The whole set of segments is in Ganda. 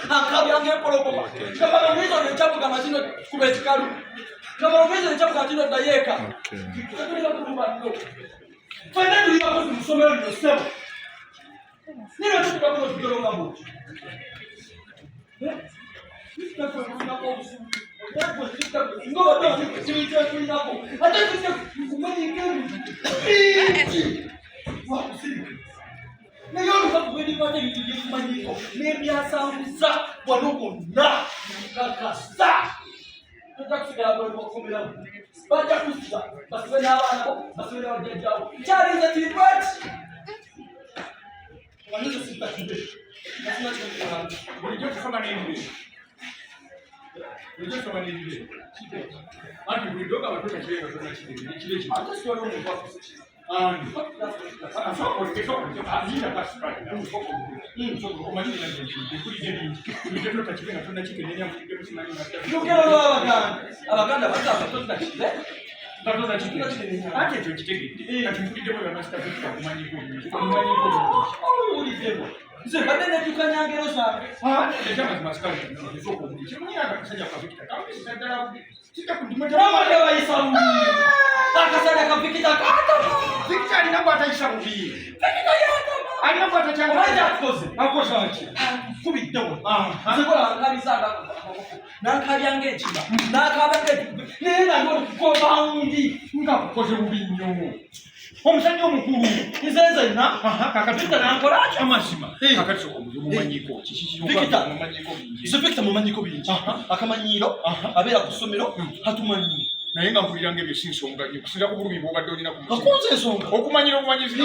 Ankabyanga polopoma. Kama ngizo ne chapu kama chino kubechikaru. Kama ngizo ne chapu kama chino dayeka. Fanya tulipa kwa kusomea ndio sema. Nini tulipa kwa kudoronga mbo. Omusajja omukulu nzenze na kakatita nankolaje amazima kakatso omumanyiko Victor mumanyiko bingi akamanyiro abera kusomero hatumanyi naye nga mpuliranga ebyo si nsonga kusinga ku bulumi bw'obadde olina ku mutima akunze ensonga okumanyira obumanyizi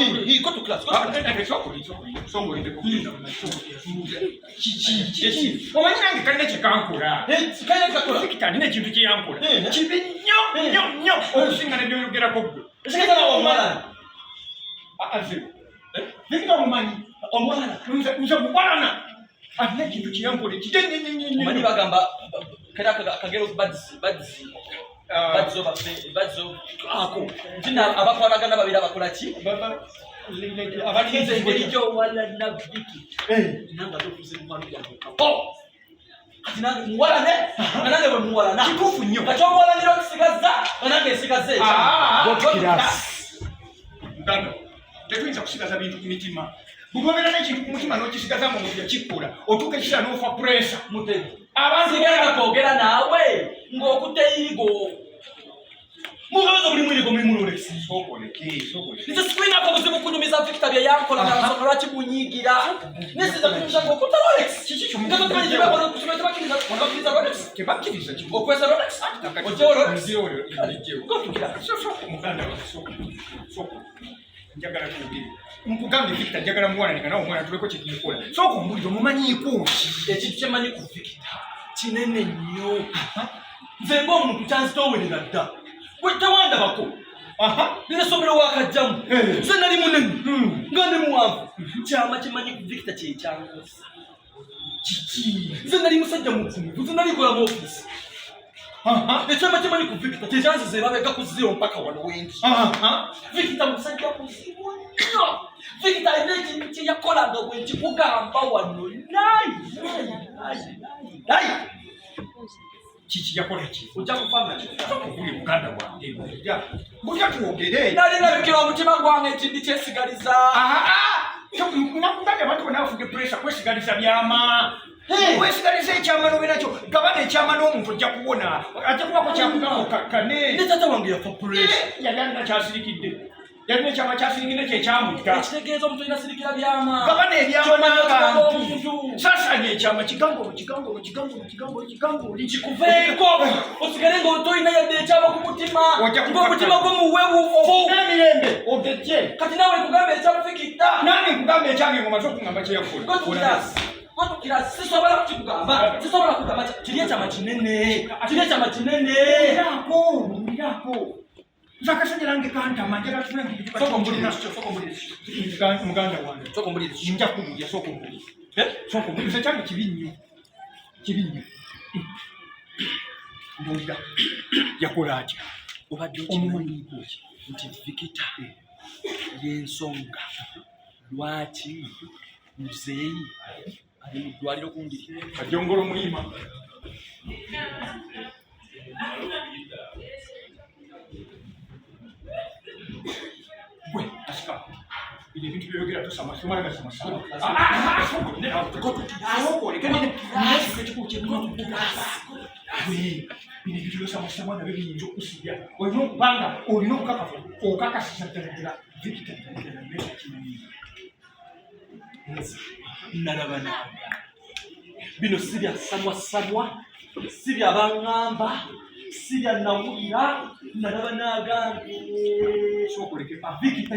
go to class omanyi nange kalina kyekankola Victor alina ekintu kyeyankola kibi nnyo okusinga nebyoyogerako gwe Victor omumanyi nze mubwana alina ekintu kyeyankola ekitenyenyenyenye bagamba kagero badzo ako jina abakwalagana babiri abakola ki abalize ngerijo wala na Viki nanga dokuze mwanu yako ati nange muwala ne nange bwe muwala na kitufu nnyo kati omuwala niro kisigaza nange esigaze ngano tetuyinza kusigaza bintu ku mitima bugobera n'ekintu ku mutima n'okisigaza mu mubiri kikula otuuka ekisira n'ofa puresa mutego abansigala kwogera naawe ng'okuteyirigo mugabaza buli mwirigo muri Rolex nze sikwina ko buzibu kunyumiza Victor bya yankola n'amasoko lwaki munyigira nesiza kunyumiza ko kuta Rolex kiki ngato twanjye bakora kusomeza bakiriza bakiriza Rolex kebakiriza okwesa Rolex ojo Rolex muganda soko njagala kugira mpugambe Victor njagala muwananika nawe omwana tuleko kyetukola soko mbuliro mumanyiko ekintu kyemanyi ku Victor kinene nnyo nze ng'omuntu kyanzitowerera dda bwe tewanda bako ninesomero wakajjamu nze nali munene nga ndi muwanvu kyama kimanyi ku Victor kyekyankosa kiki nze nali musajja mukumuvu nze nali kola mu ofisi ekyama kimanyi ku Victor kyekyanzize babeka ku 0 mpaka wano wendi Victor musajja muzibu nnyo Victor alina ekintu kye yakolanga bwe nkikugamba wano nayi kiki yakola ki ojja kufanga buli muganda wange bulya twogere nali nabikira omutima gwange ekindi kyesigaliza nakugambye abantu bonna bafuge puresa kwesigaliza byama wesigaliza ekyama nobe nakyo gabana ekyama n'omuntu ojja kuwona ajja kubako kyakugamba kane ne tata wange yafa puresa yali alina kyasirikidde yalina ekyama kyasirikidde kyekyamutta ekitegeeza omuntu olina sirikira byama gabana ebyama n'abantu sasanya ekyama kigambolo kikuveeko osigale ng'otolina yadde ekyama ku mutima ng'omutima gw'omuweewuufu n'emirembe ogejje kati naawe nkugamba ekyamu Victor nange nkugamba ekyange ngomaze okungamba kyeyakola sisobola kukigamba sisobola kugamba kiri ekyama kinene mirako zakasajja lange kantama njagala tulange muganda wange nja kubulya sokombulira kyange kibi nnyo mbulira yakola atya obadde okimanyiiko nti Victor y'ensonga lwaki muzeeyi ali mu ddwaliro kundi Kajongolo Muyima. Gwe asika bino ebintu byogera tosamasomala gasamasoma bino ebintu byosamasoma nabyo biyinza okusibya olina okubanga olina okukakafu okakasisa ddala vikita ddala nalaba naawe bino si bya samwasamwa si bya baŋŋamba si bya nawulira nalaba naagambe sokoleke vikita